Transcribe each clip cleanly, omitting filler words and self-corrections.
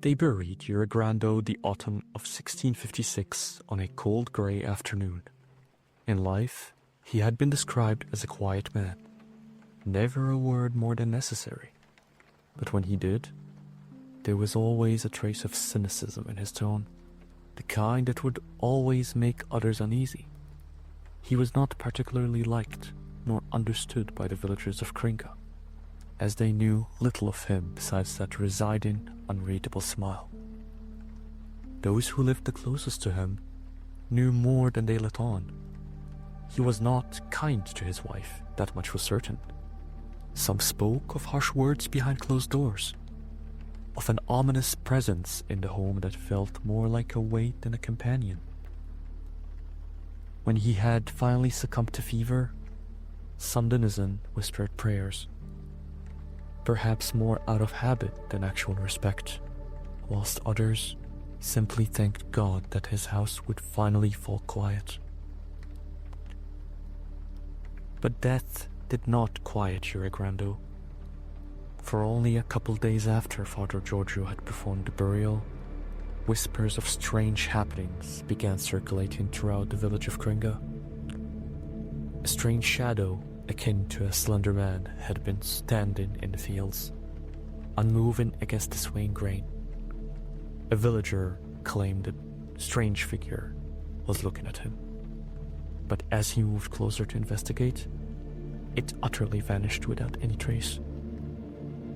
They buried Jure Grando the autumn of 1656 on a cold grey afternoon. In life, he had been described as a quiet man, never a word more than necessary. But when he did, there was always a trace of cynicism in his tone, the kind that would always make others uneasy. He was not particularly liked nor understood by the villagers of Grando, as they knew little of him besides that residing, unreadable smile. Those who lived the closest to him knew more than they let on. He was not kind to his wife, that much was certain. Some spoke of harsh words behind closed doors, of an ominous presence in the home that felt more like a weight than a companion. When he had finally succumbed to fever, some denizen whispered prayers, perhaps more out of habit than actual respect, whilst others simply thanked God that his house would finally fall quiet. But death did not quiet Jure Grando. For only a couple days after Father Giorgio had performed the burial, whispers of strange happenings began circulating throughout the village of Grando. A strange shadow, akin to a slender man, had been standing in the fields, unmoving against the swaying grain. A villager claimed a strange figure was looking at him, but as he moved closer to investigate, it utterly vanished without any trace.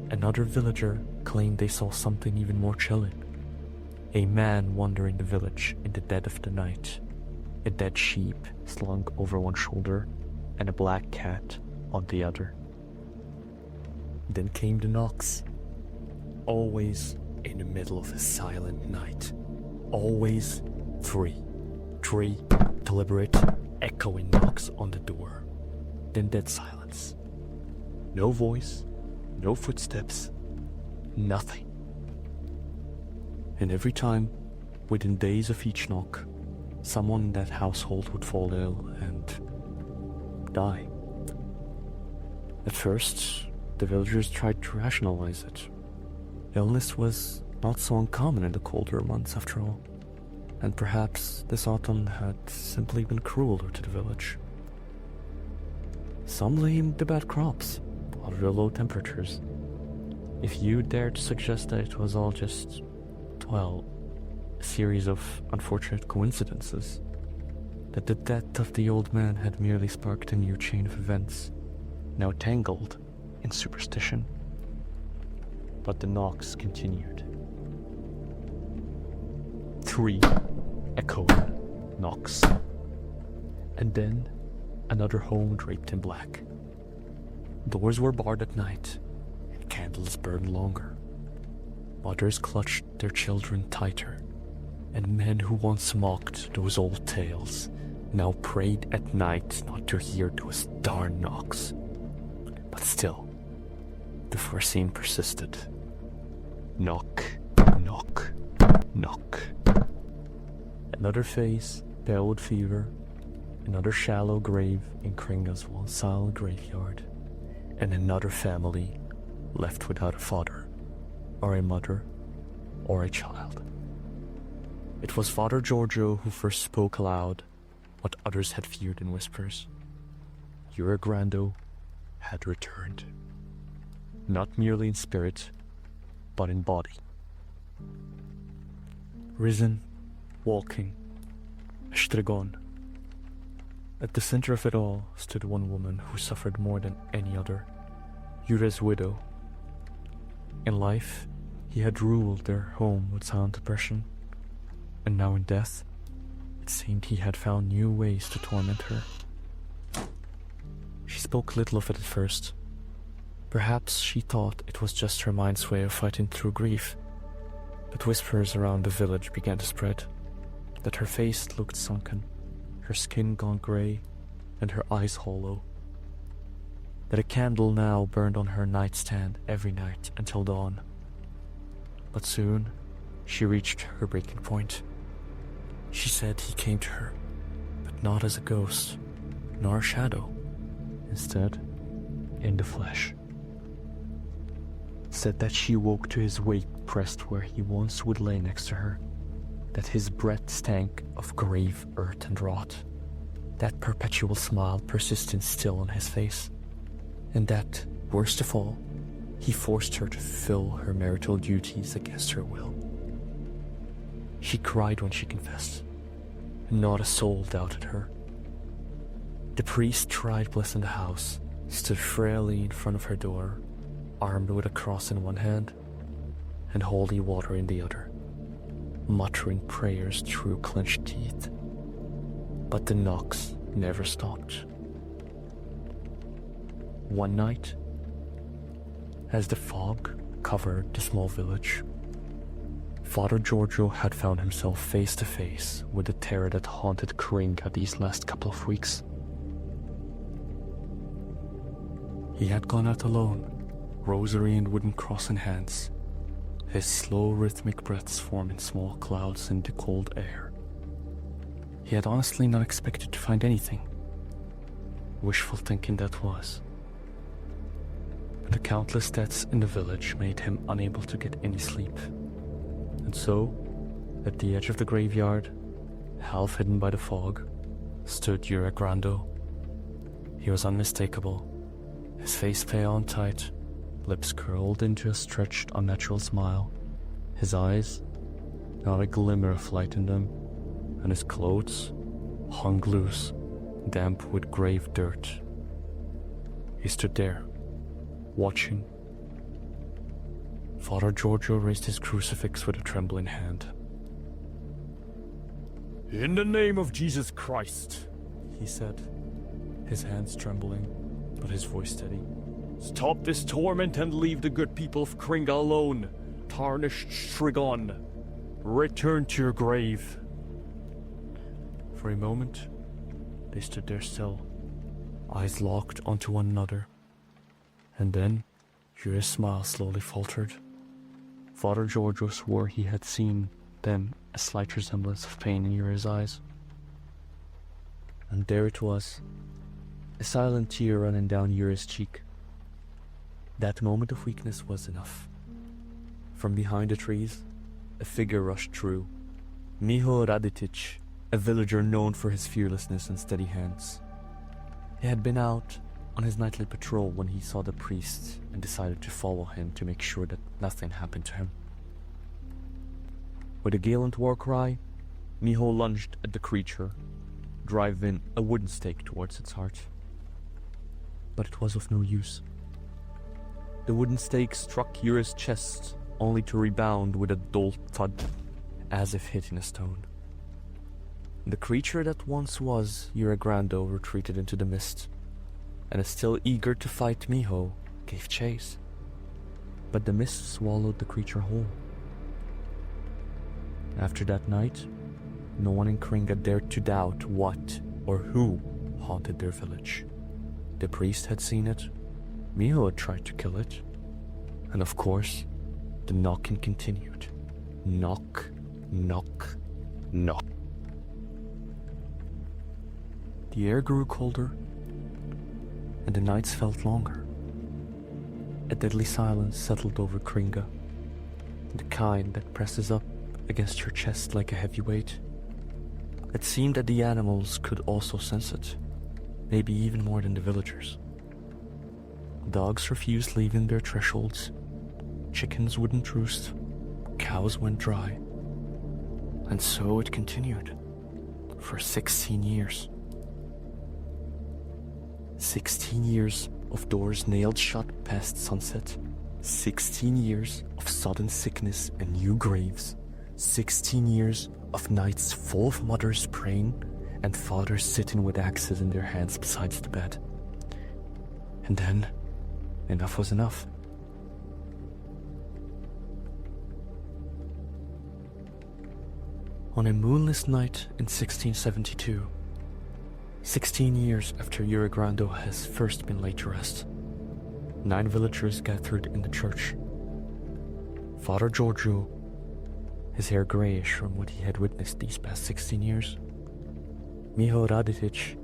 Another villager claimed they saw something even more chilling. A man wandering the village in the dead of the night, a dead sheep slung over one shoulder and a black cat on the other. Then came the knocks, always in the middle of a silent night. Always three deliberate, echoing knocks on the door. Then dead silence. No voice, no footsteps, nothing. And every time, within days of each knock, someone in that household would fall ill and die. At first, the villagers tried to rationalize it. Illness was not so uncommon in the colder months after all, and perhaps this autumn had simply been crueler to the village. Some blamed the bad crops, or the low temperatures. If you dared to suggest that it was all just, well, a series of unfortunate coincidences, that the death of the old man had merely sparked a new chain of events, now tangled in superstition. But the knocks continued. 3 echoing knocks. And then another home draped in black. Doors were barred at night, and candles burned longer. Mothers clutched their children tighter, and men who once mocked those old tales now prayed at night not to hear those darn knocks. But still, the foreseen persisted. Knock, knock, knock. Another face, pale with fever, another shallow grave in Grando's silent graveyard, and another family left without a father, or a mother, or a child. It was Father Giorgio who first spoke aloud what others had feared in whispers. Jure Grando had returned, not merely in spirit, but in body. Risen, walking, a strigon. At the center of it all stood one woman who suffered more than any other, Jure's widow. In life, he had ruled their home with silent oppression, and now in death, it seemed he had found new ways to torment her. She spoke little of it at first. Perhaps she thought it was just her mind's way of fighting through grief, but whispers around the village began to spread, that her face looked sunken, her skin gone grey, and her eyes hollow. That a candle now burned on her nightstand every night until dawn. But soon, she reached her breaking point. She said he came to her, but not as a ghost, nor a shadow. Instead, in the flesh. said that she woke to his weight pressed where he once would lay next to her, that his breath stank of grave earth and rot, that perpetual smile persistent still on his face, and that, worst of all, he forced her to fulfill her marital duties against her will. She cried when she confessed, and not a soul doubted her. The priest childless in the house stood frailly in front of her door, armed with a cross in one hand and holy water in the other, muttering prayers through clenched teeth. But the knocks never stopped. One night, as the fog covered the small village, Father Giorgio had found himself face to face with the terror that haunted Kringa these last couple of weeks. He had gone out alone, rosary and wooden cross in hands, his slow rhythmic breaths forming small clouds in the cold air. He had honestly not expected to find anything. Wishful thinking that was. But the countless deaths in the village made him unable to get any sleep. And so, at the edge of the graveyard, half hidden by the fog, stood Jure Grando. He was unmistakable, his face pale and tight, lips curled into a stretched, unnatural smile, his eyes, not a glimmer of light in them, and his clothes hung loose, damp with grave dirt. He stood there, watching. Father Giorgio raised his crucifix with a trembling hand. "In the name of Jesus Christ," he said, his hands trembling, but his voice steady. "Stop this torment and leave the good people of Kringa alone. Tarnished Strigon, return to your grave." For a moment, they stood there still, eyes locked onto one another. And then, Jure's smile slowly faltered. Father Giorgio swore he had seen then a slight resemblance of pain in Jure's eyes. And there it was, a silent tear running down Jure's cheek. That moment of weakness was enough. From behind the trees, a figure rushed through. Miho Raditic, a villager known for his fearlessness and steady hands. He had been out on his nightly patrol when he saw the priest and decided to follow him to make sure that nothing happened to him. With a gallant war cry, Miho lunged at the creature, driving a wooden stake towards its heart. But it was of no use. The wooden stake struck Jure's chest, only to rebound with a dull thud, as if hitting a stone. The creature that once was Jure Grando retreated into the mist, and still eager to fight Miho, gave chase. But the mist swallowed the creature whole. After that night, no one in Kringa dared to doubt what or who haunted their village. The priest had seen it, Miho had tried to kill it, and of course, the knocking continued. Knock, knock, knock. The air grew colder, and the nights felt longer. A deadly silence settled over Kringa, the kind that presses up against your chest like a heavy weight. It seemed that the animals could also sense it, maybe even more than the villagers. Dogs refused leaving their thresholds, chickens wouldn't roost, cows went dry. And so it continued, for 16 years. 16 years of doors nailed shut past sunset. 16 years of sudden sickness and new graves. 16 years of nights full of mothers praying and fathers sitting with axes in their hands beside the bed. And then, enough was enough. On a moonless night in 1672, 16 years after Jure Grando has first been laid to rest, 9 villagers gathered in the church. Father Giorgio, his hair greyish from what he had witnessed these past 16 years. Miho Raditic,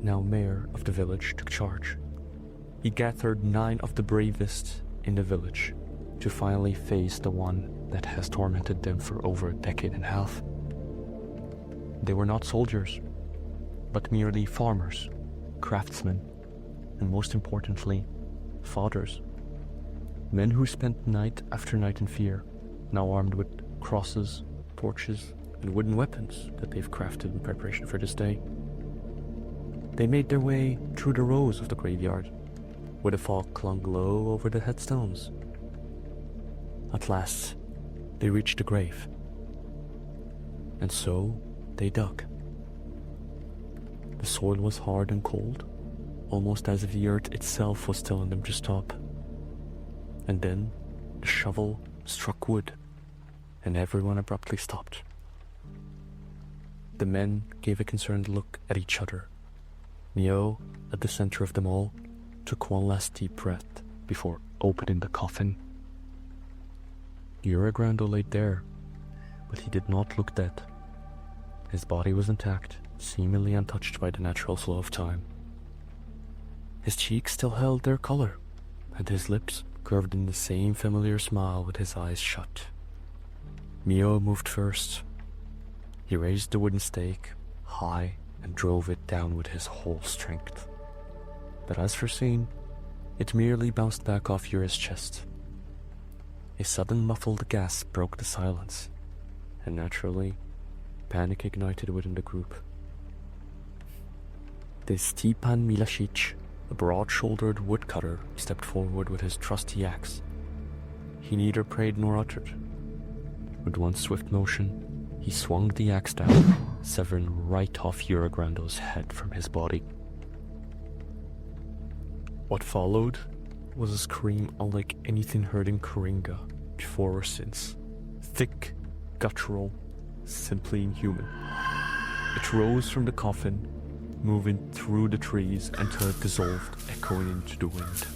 now mayor of the village, took charge. He gathered 9 of the bravest in the village, to finally face the one that has tormented them for over a decade and a half. They were not soldiers, but merely farmers, craftsmen, and most importantly, fathers. Men who spent night after night in fear, now armed with crosses, torches, and wooden weapons that they've crafted in preparation for this day. They made their way through the rows of the graveyard, where the fog clung low over the headstones. At last, they reached the grave. And so, they dug. The soil was hard and cold, almost as if the earth itself was telling them to stop. And then, the shovel struck wood, and everyone abruptly stopped. The men gave a concerned look at each other. Mio, at the center of them all, took one last deep breath before opening the coffin. Jure Grando laid there, but he did not look dead. His body was intact, seemingly untouched by the natural flow of time. His cheeks still held their color, and his lips curved in the same familiar smile with his eyes shut. Mio moved first. He raised the wooden stake high and drove it down with his whole strength. But as foreseen, it merely bounced back off Jure's chest. A sudden muffled gasp broke the silence, and naturally, panic ignited within the group. The Stepan Milasic, a broad-shouldered woodcutter, stepped forward with his trusty axe. He neither prayed nor uttered. With one swift motion, he swung the axe down, severing right off Jure Grando's head from his body. What followed was a scream unlike anything heard in Coringa before or since. Thick, guttural, simply inhuman. It rose from the coffin, moving through the trees until it dissolved, echoing into the wind.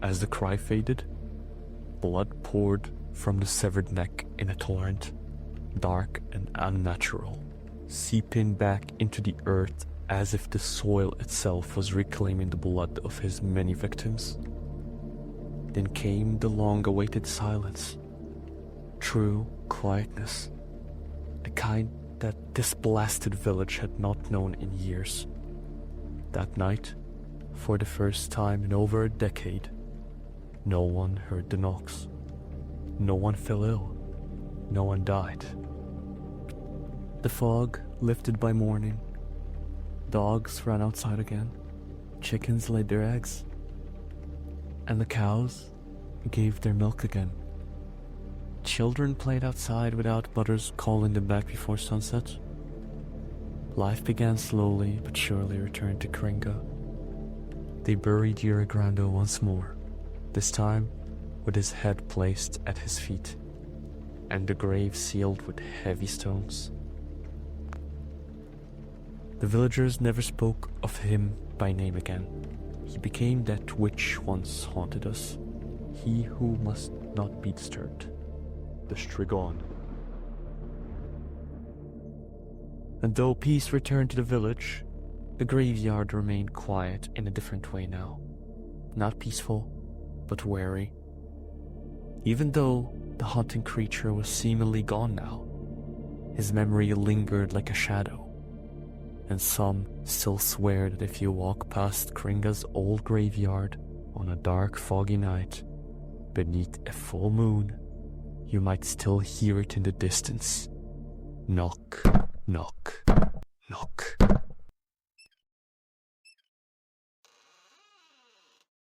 As the cry faded, blood poured from the severed neck in a torrent, dark and unnatural, seeping back into the earth as if the soil itself was reclaiming the blood of his many victims. Then came the long-awaited silence. True quietness. The kind that this blasted village had not known in years. That night, for the first time in over a decade, no one heard the knocks. No one fell ill. No one died. The fog lifted by morning. Dogs ran outside again. Chickens laid their eggs. And the cows gave their milk again. Children played outside without mothers calling them back before sunset. Life began slowly but surely return to Coringa. They buried Jure Grando once more, this time with his head placed at his feet, and the grave sealed with heavy stones. The villagers never spoke of him by name again. He became that which once haunted us, he who must not be disturbed, the Strigon. And though peace returned to the village, the graveyard remained quiet in a different way now. Not peaceful, but wary. Even though the haunting creature was seemingly gone now, his memory lingered like a shadow. And some still swear that if you walk past Coringa's old graveyard on a dark, foggy night, beneath a full moon, you might still hear it in the distance. Knock, knock.